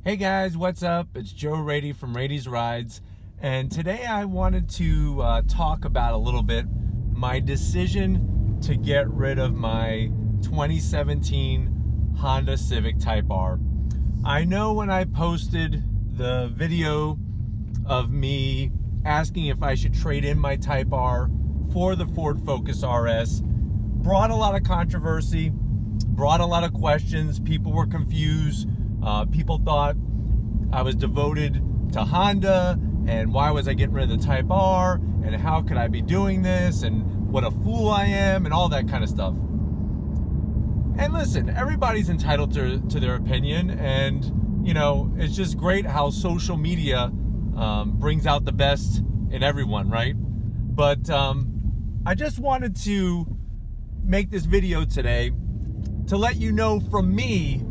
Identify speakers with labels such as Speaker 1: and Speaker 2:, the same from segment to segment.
Speaker 1: Hey guys, what's up? It's Joe Raiti from Raiti's Rides, and today I wanted to talk about a little bit my decision to get rid of my 2017 Honda Civic Type R. I know when I posted the video of me asking if I should trade in my Type R for the Ford Focus RS, brought a lot of controversy, brought a lot of questions. People were confused. People thought I was devoted to Honda, and why was I getting rid of the Type R, and how could I be doing this, and what a fool I am, and all that kind of stuff. And listen, everybody's entitled to their opinion, and you know, it's just great how social media brings out the best in everyone, right? But I just wanted to make this video today to let you know from me,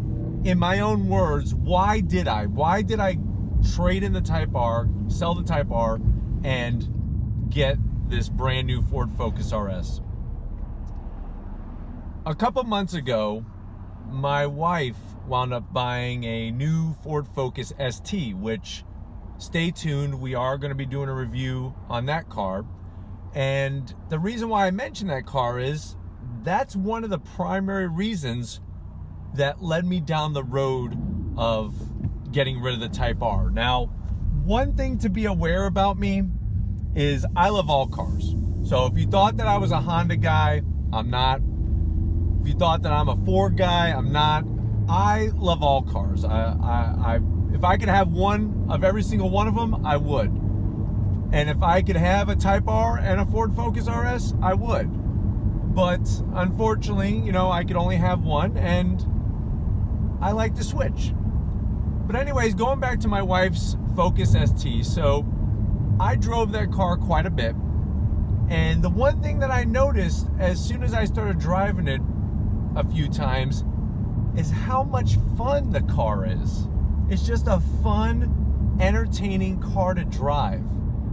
Speaker 1: in my own words, why did I trade in the Type R, sell the Type R, and get this brand new Ford Focus RS. A couple months ago, my wife wound up buying a new Ford Focus ST, which, stay tuned, we are going to be doing a review on that car. And the reason why I mention that car is that's one of the primary reasons that led me down the road of getting rid of the Type R. Now, one thing to be aware about me is I love all cars. So if you thought that I was a Honda guy, I'm not. If you thought that I'm a Ford guy, I'm not. I love all cars. If I could have one of every single one of them, I would. And if I could have a Type R and a Ford Focus RS, I would. But unfortunately, you know, I could only have one, and I like to switch. But anyways, going back to my wife's Focus ST, so I drove that car quite a bit, and the one thing that I noticed as soon as I started driving it a few times is how much fun the car is. It's just a fun, entertaining car to drive.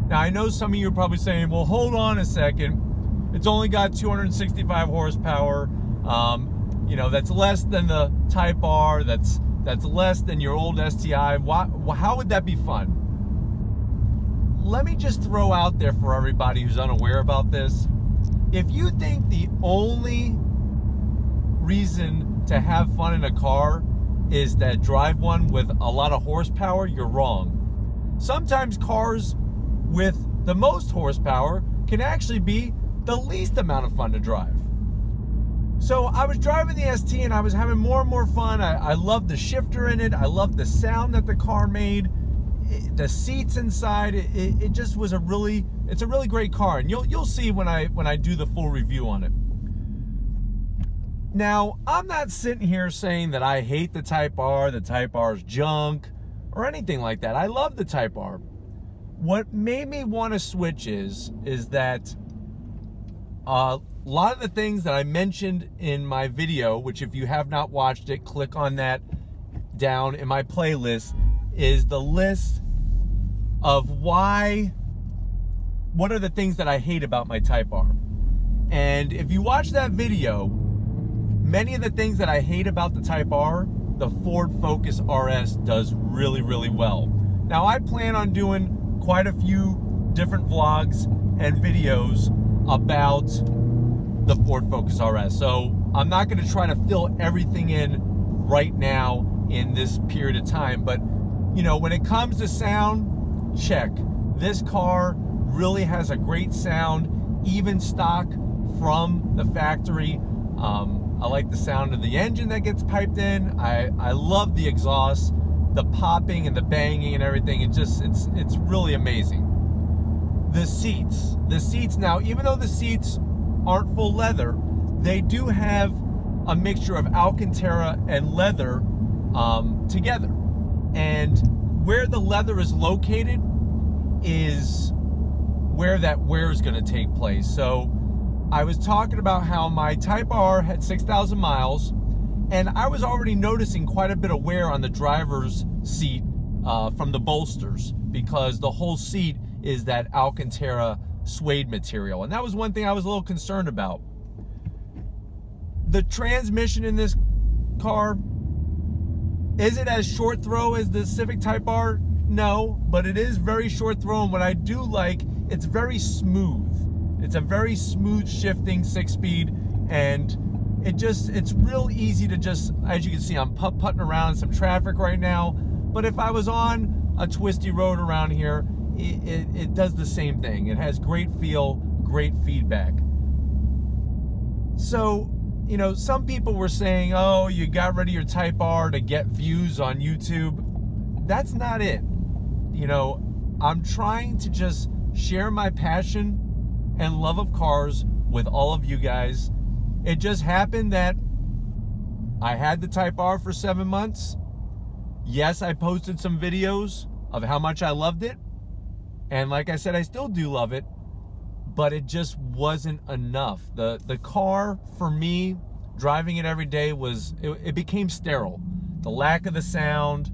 Speaker 1: Now, I know some of you are probably saying, well, hold on a second, it's only got 265 horsepower. You know, that's less than the Type R, that's less than your old STI. How would that be fun? Let me just throw out there for everybody who's unaware about this. If you think the only reason to have fun in a car is to drive one with a lot of horsepower, you're wrong. Sometimes cars with the most horsepower can actually be the least amount of fun to drive. So I was driving the ST and I was having more and more fun. I loved the shifter in it. I loved the sound that the car made. The seats inside, it just was it's a really great car. And you'll see when I do the full review on it. Now, I'm not sitting here saying that I hate the Type R is junk, or anything like that. I love the Type R. What made me want to switch is that a lot of the things that I mentioned in my video, which if you have not watched it, click on that down in my playlist, is the list of what are the things that I hate about my Type R. And if you watch that video, many of the things that I hate about the Type R, the Ford Focus RS does really, really well. Now, I plan on doing quite a few different vlogs and videos about the Ford Focus RS. So I'm not going to try to fill everything in right now in this period of time. But, you know, when it comes to sound, check. This car really has a great sound, even stock from the factory. I like the sound of the engine that gets piped in. I love the exhaust, the popping and the banging and everything. It's really amazing. The seats now, even though the seats aren't full leather, they do have a mixture of Alcantara and leather together. And where the leather is located is where that wear is going to take place. So I was talking about how my Type R had 6,000 miles, and I was already noticing quite a bit of wear on the driver's seat from the bolsters, because the whole seat is that Alcantara suede material. And that was one thing I was a little concerned about. The transmission in this car, Is it as short throw as the Civic Type R? No, but it is very short throw, and what I do like, it's very smooth. It's a very smooth shifting 6-speed, and it's real easy to just, as you can see, I'm putting around in some traffic right now, but if I was on a twisty road around here, it does the same thing. It has great feel, great feedback. So, you know, some people were saying, oh, you got rid of your Type R to get views on YouTube. That's not it. You know, I'm trying to just share my passion and love of cars with all of you guys. It just happened that I had the Type R for 7 months. Yes, I posted some videos of how much I loved it. And like I said, I still do love it, but it just wasn't enough. The car, for me, driving it every day it became sterile. The lack of the sound,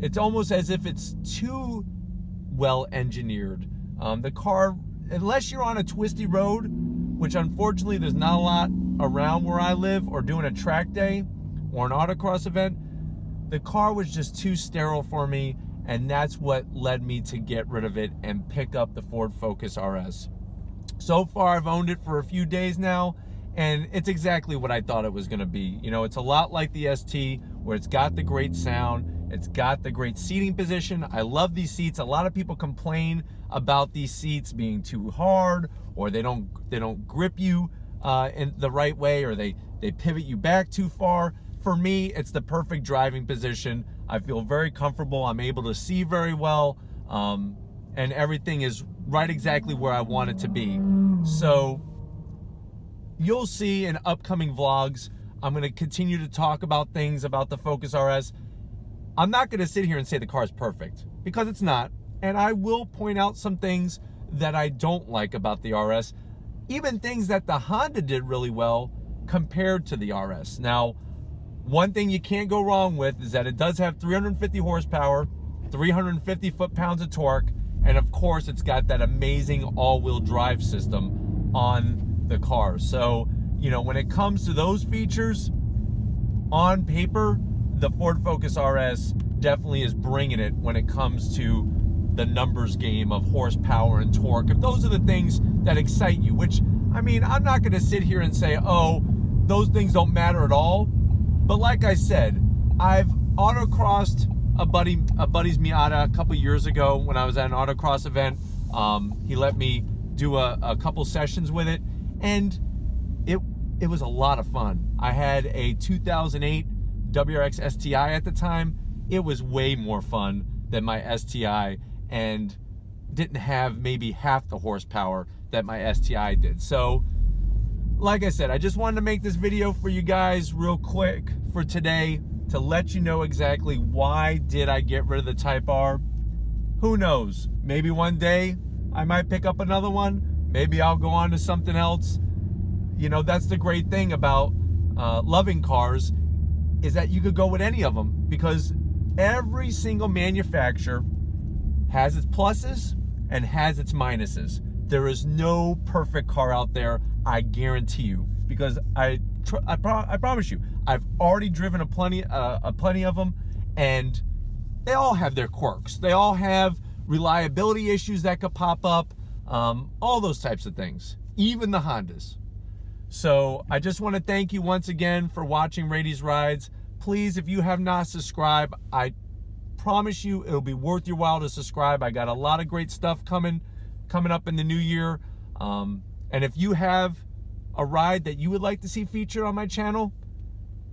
Speaker 1: it's almost as if it's too well engineered. The car, unless you're on a twisty road, which unfortunately there's not a lot around where I live, or doing a track day or an autocross event, the car was just too sterile for me, and that's what led me to get rid of it and pick up the Ford Focus RS. So far, I've owned it for a few days now, and it's exactly what I thought it was going to be. You know, it's a lot like the ST, where it's got the great sound, it's got the great seating position. I love these seats. A lot of people complain about these seats being too hard, or they don't grip you in the right way, or they pivot you back too far. For me, it's the perfect driving position. I feel very comfortable. I'm able to see very well, and everything is right exactly where I want it to be. So you'll see in upcoming vlogs, I'm going to continue to talk about things about the Focus RS. I'm not going to sit here and say the car is perfect, because it's not. And I will point out some things that I don't like about the RS, even things that the Honda did really well compared to the RS. Now, one thing you can't go wrong with is that it does have 350 horsepower, 350 foot-pounds of torque, and of course it's got that amazing all-wheel drive system on the car. So, you know, when it comes to those features, on paper, the Ford Focus RS definitely is bringing it when it comes to the numbers game of horsepower and torque. If those are the things that excite you, which, I mean, I'm not going to sit here and say, oh, those things don't matter at all. But like I said, I've autocrossed a buddy's Miata a couple years ago when I was at an autocross event. He let me do a couple sessions with it, and it was a lot of fun. I had a 2008 WRX STI at the time. It was way more fun than my STI, and didn't have maybe half the horsepower that my STI did. So, like I said, I just wanted to make this video for you guys real quick for today to let you know exactly why did I get rid of the Type R. Who knows? Maybe one day I might pick up another one. Maybe I'll go on to something else. You know, that's the great thing about loving cars, is that you could go with any of them, because every single manufacturer has its pluses and has its minuses. There is no perfect car out there, I guarantee you, because I promise you, I've already driven a plenty of them, and they all have their quirks. They all have reliability issues that could pop up, all those types of things, even the Hondas. So I just want to thank you once again for watching Raiti's Rides. Please, if you have not subscribed, I promise you it'll be worth your while to subscribe. I got a lot of great stuff coming up in the new year. And if you have a ride that you would like to see featured on my channel,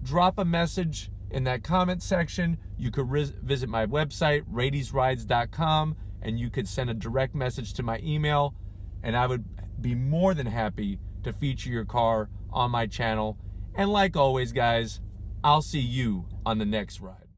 Speaker 1: drop a message in that comment section. You could visit my website, raitisrides.com, and you could send a direct message to my email, and I would be more than happy to feature your car on my channel. And like always, guys, I'll see you on the next ride.